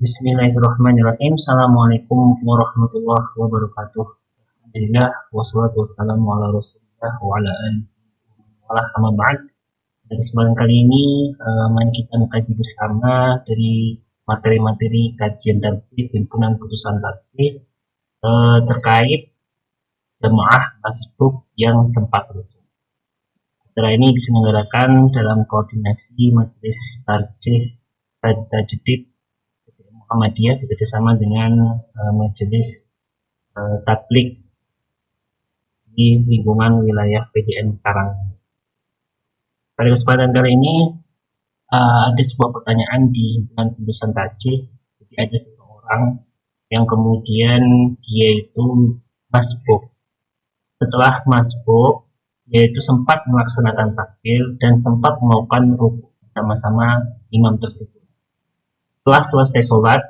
Bismillahirrahmanirrahim. Assalamualaikum warahmatullahi wabarakatuh. Alhamdulillah wassalatu wassalamu ala Rasulillah wa ala alihi wa amma ba'd. Pada kesempatan kali ini mari kita mengkaji bersama dari materi-materi kajian tarjih himpunan putusan tarjih terkait jamaah masbuk yang sempat rujuk. Acara ini diselenggarakan dalam koordinasi Majelis Tarjih Tajdid Muhammadiyah bekerjasama dengan Majelis Tabligh di lingkungan wilayah PDN Karang. Pada kesempatan kali ini ada sebuah pertanyaan di himpunan putusan tarjih. Jadi ada seseorang yang kemudian dia itu masbuk. Setelah masbuk, dia itu sempat melaksanakan takbir dan sempat melakukan rukuk bersama-sama imam tersebut. Setelah selesai sholat,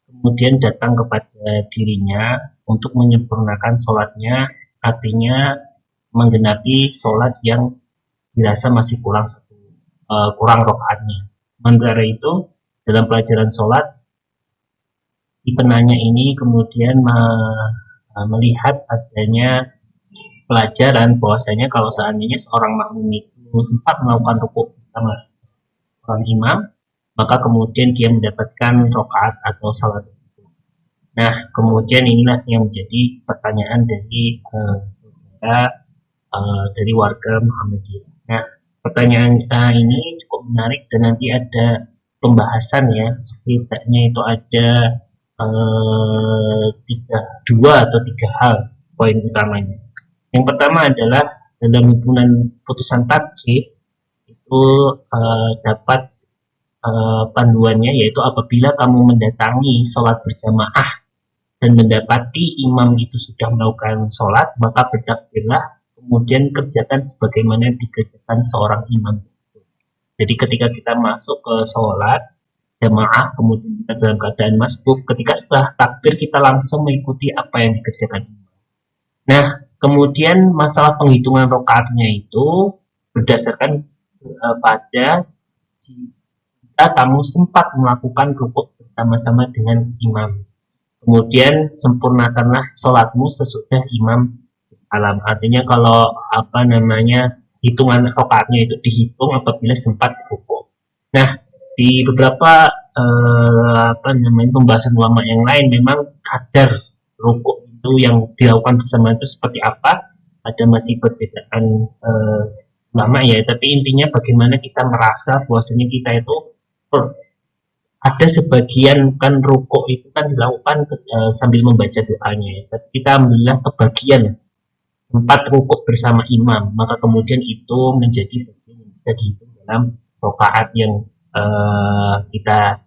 kemudian datang kepada dirinya untuk menyempurnakan sholatnya, artinya menggenapi sholat yang dirasa masih kurang rakaatnya. Sementara itu, dalam pelajaran sholat, si penanya ini kemudian melihat adanya pelajaran bahwasanya kalau seandainya seorang makmum itu sempat melakukan rukuk bersama orang imam, maka kemudian dia mendapatkan rakaat atau salat tersebut. Nah, kemudian inilah yang menjadi pertanyaan dari warga Muhammadiyah. Nah, pertanyaan ini cukup menarik dan nanti ada pembahasan ya, setidaknya itu ada dua atau tiga hal poin utamanya. Yang pertama adalah dalam himpunan putusan tarjih itu dapat panduannya, yaitu apabila kamu mendatangi sholat berjamaah dan mendapati imam itu sudah melakukan sholat, maka bertakbirlah, kemudian kerjakan sebagaimana dikerjakan seorang imam. Jadi ketika kita masuk ke sholat jamaah, kemudian kita dalam keadaan masbuk, ketika setelah takbir kita langsung mengikuti apa yang dikerjakan imam. Nah, kemudian masalah penghitungan rakaatnya itu berdasarkan pada jika kamu sempat melakukan rukuk bersama-sama dengan imam. Kemudian sempurnakanlah sholatmu sesudah imam salam. Artinya kalau hitungan rakaatnya itu dihitung apabila sempat rukuk. Nah, di beberapa pembahasan ulama yang lain memang kadar rukuk itu yang dilakukan bersama itu seperti apa, ada masih perbedaan ulama ya, tapi intinya bagaimana kita merasa bahwasanya kita itu ada sebagian kan rukuk itu kan dilakukan sambil membaca doanya ya. Tapi kita alhamdulillah kebagian sempat rukuk bersama imam, maka kemudian itu menjadi bagian yang bisa dihitung dalam rakaat yang kita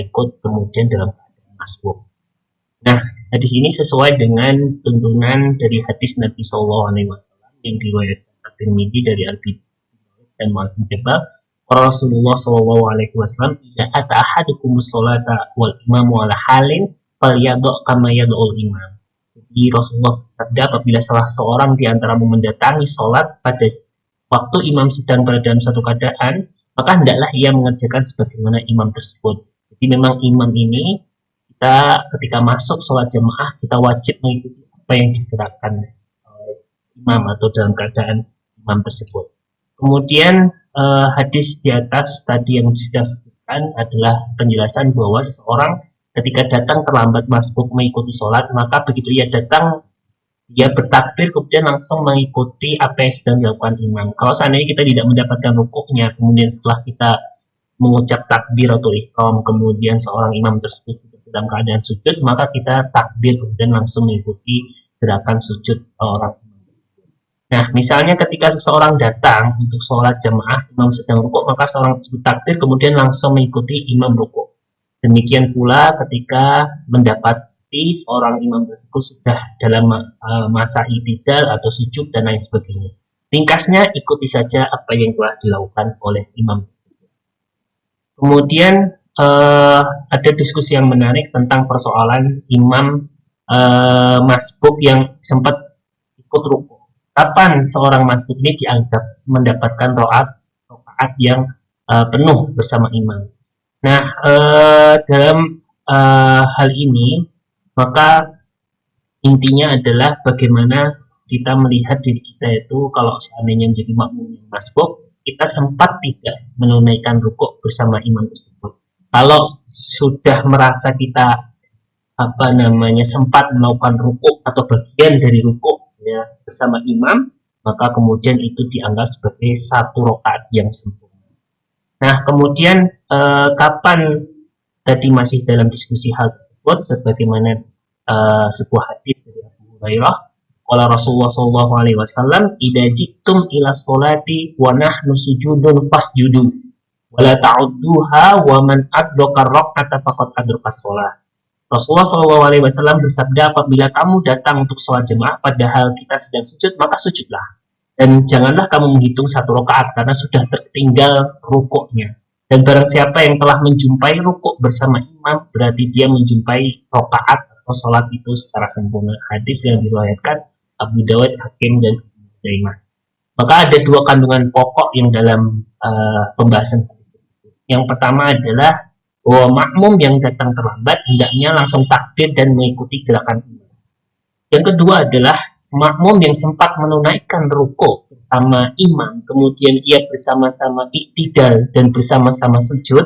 ikut kemudian dalam keadaan masbuk. Nah, hadis ini sesuai dengan tuntunan dari hadis Nabi Sallallahu Alaihi Wasallam yang diriwayatkan At-Tirmidzi dari Al-Bidayah dan Mu'adz Jabal. Rasulullah Sallallahu Alaihi Wasallam, "Idza ata ahadukumus sholata wal imamu ala halin falyadhu kama yad'ul imam." Jadi Rasulullah bersabda, apabila salah seorang di antaramu mendatangi sholat pada waktu imam sedang berada dalam satu keadaan, maka hendaklah ia mengerjakan sebagaimana imam tersebut. Jadi memang imam ini kita ketika masuk sholat jamaah kita wajib mengikuti apa yang digerakkan oleh imam atau dalam keadaan imam tersebut. Kemudian hadis di atas tadi yang sudah sebutkan adalah penjelasan bahwa seseorang ketika datang terlambat masbuk mengikuti sholat, maka begitu ia datang dia bertakbir kemudian langsung mengikuti apa yang sedang dilakukan imam. Kalau seandainya kita tidak mendapatkan rukuknya, kemudian setelah kita mengucap takbir atau ihram, kemudian seorang imam tersebut sudah dalam keadaan sujud, maka kita takbir kemudian langsung mengikuti gerakan sujud seorang imam. Nah, misalnya ketika seseorang datang untuk sholat jamaah, imam sedang rukuk, maka seorang tersebut takbir kemudian langsung mengikuti imam rukuk. Demikian pula ketika mendapati seorang imam tersebut sudah dalam masa i'tidal atau sujud dan lain sebagainya. Ringkasnya, ikuti saja apa yang telah dilakukan oleh imam. Kemudian ada diskusi yang menarik tentang persoalan imam masbuk yang sempat ikut rukuk. Kapan seorang masbuk ini dianggap mendapatkan rakaat yang penuh bersama imam? Nah, dalam hal ini maka intinya adalah bagaimana kita melihat diri kita itu kalau seandainya menjadi makmum yang masbuk, kita sempat tidak menunaikan rukuk bersama imam tersebut. Kalau sudah merasa kita sempat melakukan rukuk atau bagian dari rukuk ya bersama imam, maka kemudian itu dianggap sebagai satu rakaat yang sempurna. Nah, kemudian kapan tadi masih dalam diskusi hal tersebut sebagaimana sebuah hadis dari Abu Hurairah, qala Rasulullah sallallahu alaihi wasallam, "Idza jitum ila sholati wa nahnu sujudun fasjudu wa la ta'udduha wa man adraka raq'ata faqad adraka shalah." Rasulullah sallallahu alaihi wasallam bersabda, apabila kamu datang untuk sholat jemaah padahal kita sedang sujud, maka sujudlah. Dan janganlah kamu menghitung satu rakaat karena sudah tertinggal rukuknya. Dan barang siapa yang telah menjumpai rukuk bersama imam, berarti dia menjumpai rakaat atau sholat itu secara sempurna. Hadis yang diriwayatkan Abu Dawud, Hakim, dan Ibnu. Maka ada dua kandungan pokok yang dalam pembahasan. Yang pertama adalah bahwa makmum yang datang terlambat hendaknya langsung takbir dan mengikuti gerakan imam. Yang kedua adalah makmum yang sempat menunaikan rukuk bersama imam, kemudian ia bersama-sama iktidal dan bersama-sama sujud,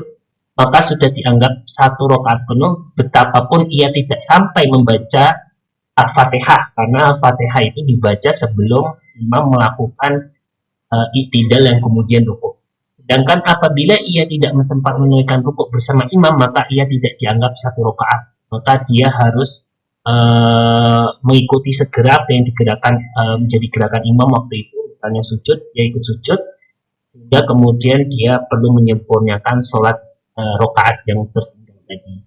maka sudah dianggap satu rakaat penuh betapapun ia tidak sampai membaca Al-Fatihah, karena Al-Fatihah itu dibaca sebelum imam melakukan iktidal yang kemudian rukuk. Sedangkan apabila ia tidak sempat menunaikan rukuk bersama imam, maka ia tidak dianggap satu rakaat, maka dia harus mengikuti segera apa yang digerakkan menjadi gerakan imam waktu itu, misalnya sujud, dia ikut sujud, sehingga kemudian dia perlu menyempurnakan sholat rakaat yang tertinggal tadi.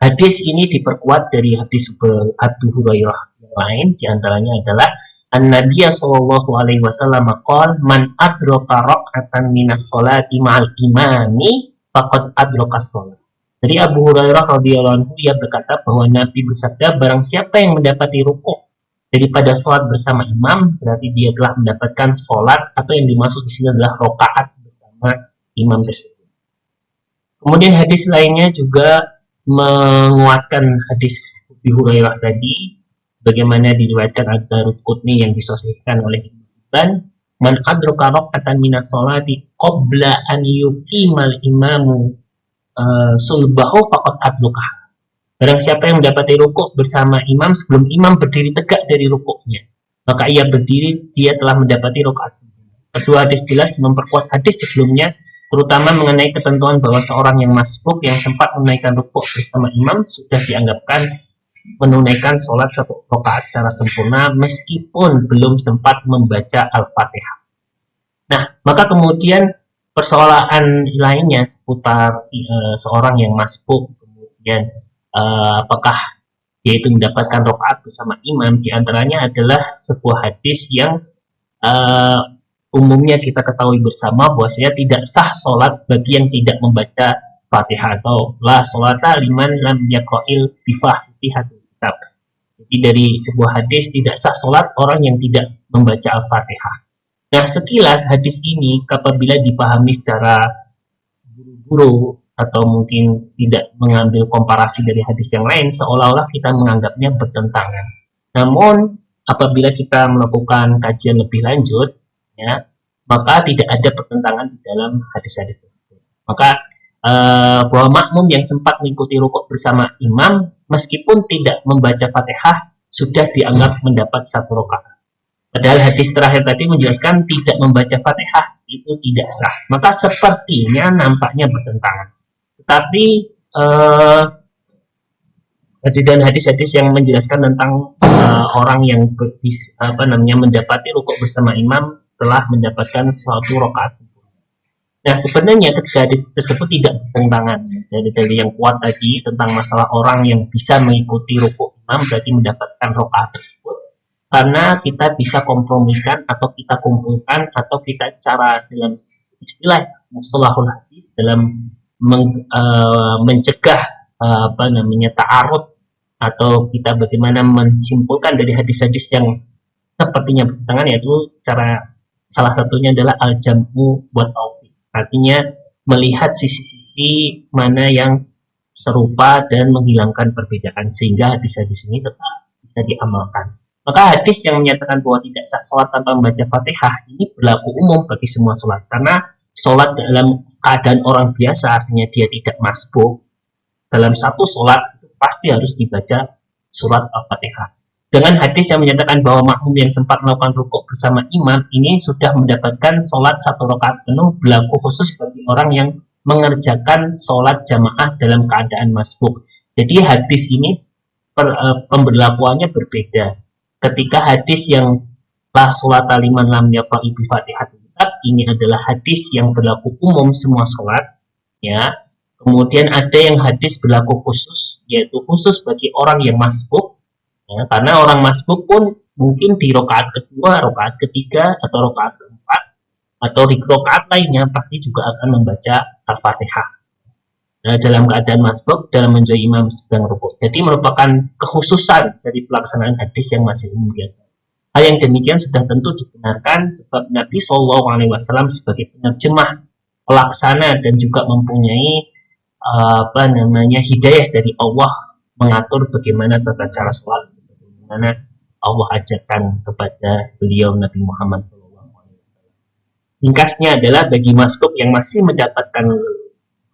Hadis ini diperkuat dari hadis Abu Hurairah yang lain, diantaranya adalah An-Nabiya sallallahu alaihi wasallam qala man adraka rak'atan minas sholati ma'al imami faqad adraka shalah. Dari Abu Hurairah radhiyallahu anhu, ia berkata bahwa Nabi bersabda, barang siapa yang mendapati rukuk daripada sholat bersama imam, berarti dia telah mendapatkan sholat, atau yang dimaksud di sini adalah rakaat bersama imam tersebut. Kemudian hadis lainnya juga menguatkan hadis Abu Hurairah tadi, bagaimana diriwayatkan Ad-Darqutni yang disahihkan oleh Ibnu Hibban, man adraka rak'atan minas sholati qabla an yuqimal imamu sulbahu faqad adrukah. Barang siapa yang mendapati rukuk bersama imam sebelum imam berdiri tegak dari rukuknya, maka ia berdiri, dia telah mendapati rakaat sempurna. Kedua hadis jelas memperkuat hadis sebelumnya, terutama mengenai ketentuan bahwa seorang yang masbuk yang sempat menunaikan rukuk bersama imam sudah dianggapkan menunaikan sholat satu rakaat secara sempurna meskipun belum sempat membaca Al-Fatihah. Nah, maka kemudian persoalan lainnya seputar seorang yang masbuk, kemudian apakah dia itu mendapatkan rakaat bersama imam, diantaranya adalah sebuah hadis yang umumnya kita ketahui bersama bahwasanya tidak sah sholat bagi yang tidak membaca Fatihah, atau la sholata liman lam yaqra'il bifatihatil kitab. Jadi dari sebuah hadis, tidak sah sholat orang yang tidak membaca Al-Fatihah. Nah, sekilas hadis ini apabila dipahami secara buru-buru atau mungkin tidak mengambil komparasi dari hadis yang lain, seolah-olah kita menganggapnya bertentangan. Namun, apabila kita melakukan kajian lebih lanjut, ya, maka tidak ada pertentangan di dalam hadis-hadis tersebut. Maka bahwa makmum yang sempat mengikuti rukuk bersama imam, meskipun tidak membaca Fatihah, sudah dianggap mendapat satu rakaat. Padahal hadis terakhir tadi menjelaskan tidak membaca Fatihah itu tidak sah. Maka sepertinya nampaknya bertentangan. Tetapi dan hadis-hadis yang menjelaskan tentang orang yang mendapati rukuk bersama imam telah mendapatkan suatu rakaat. Nah, sebenarnya ketika hadis tersebut tidak bertentangan. Dari yang kuat tadi tentang masalah orang yang bisa mengikuti rukuk imam berarti mendapatkan rakaat tersebut, karena kita bisa kompromikan atau kita kumpulkan atau kita cara dalam istilah mustalahul hadis dalam mencegah ta'arud, atau kita bagaimana menyimpulkan dari hadis-hadis yang sepertinya bertentangan, yaitu cara salah satunya adalah al-jam'u wa taufiq. Artinya melihat sisi-sisi mana yang serupa dan menghilangkan perbedaan sehingga hadis-hadis ini tetap bisa diamalkan. Maka hadis yang menyatakan bahwa tidak sah sholat tanpa membaca Fatihah ini berlaku umum bagi semua sholat, karena sholat dalam keadaan orang biasa artinya dia tidak masbuk, dalam satu sholat itu pasti harus dibaca surat Al-Fatihah. Dengan hadis yang menyatakan bahwa makmum yang sempat melakukan rukuk bersama imam ini sudah mendapatkan sholat satu rakaat penuh, berlaku khusus bagi orang yang mengerjakan sholat jamaah dalam keadaan masbuk. Jadi hadis ini pemberlakuannya berbeda. Ketika hadis yang la sholat liman lam yaqra'i bi Fatihatil Kitab ini adalah hadis yang berlaku umum semua sholat, ya. Kemudian ada yang hadis berlaku khusus, yaitu khusus bagi orang yang masbuk, ya, karena orang masbuk pun mungkin di rakaat kedua, rakaat ketiga, atau rakaat keempat, atau di rakaat lainnya pasti juga akan membaca Al-Fatihah. Nah, dalam keadaan masbuk, dalam menjadi imam sedang rukuk. Jadi merupakan kekhususan dari pelaksanaan hadis yang masih umum. Hal yang demikian sudah tentu dibenarkan sebab Nabi SAW sebagai penerjemah, pelaksana, dan juga mempunyai hidayah dari Allah mengatur bagaimana tata cara sholat, bagaimana Allah ajarkan kepada beliau Nabi Muhammad SAW. Ringkasnya adalah bagi masbuk yang masih mendapatkan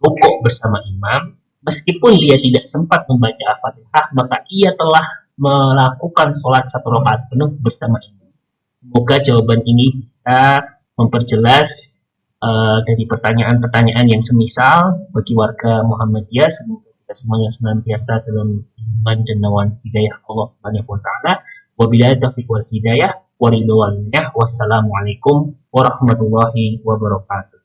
rukuk bersama imam, meskipun dia tidak sempat membaca Al-Fatihah, maka ia telah melakukan sholat satu rakaat penuh bersama imam. Semoga jawaban ini bisa memperjelas dari pertanyaan-pertanyaan yang semisal bagi warga Muhammadiyah. Semoga kita semuanya senantiasa dalam iman dan nawan hidayah Allah Subhanahu wa taala. Wabillahi taufiq wal hidayah. Wassalamualaikum warahmatullahi wabarakatuh.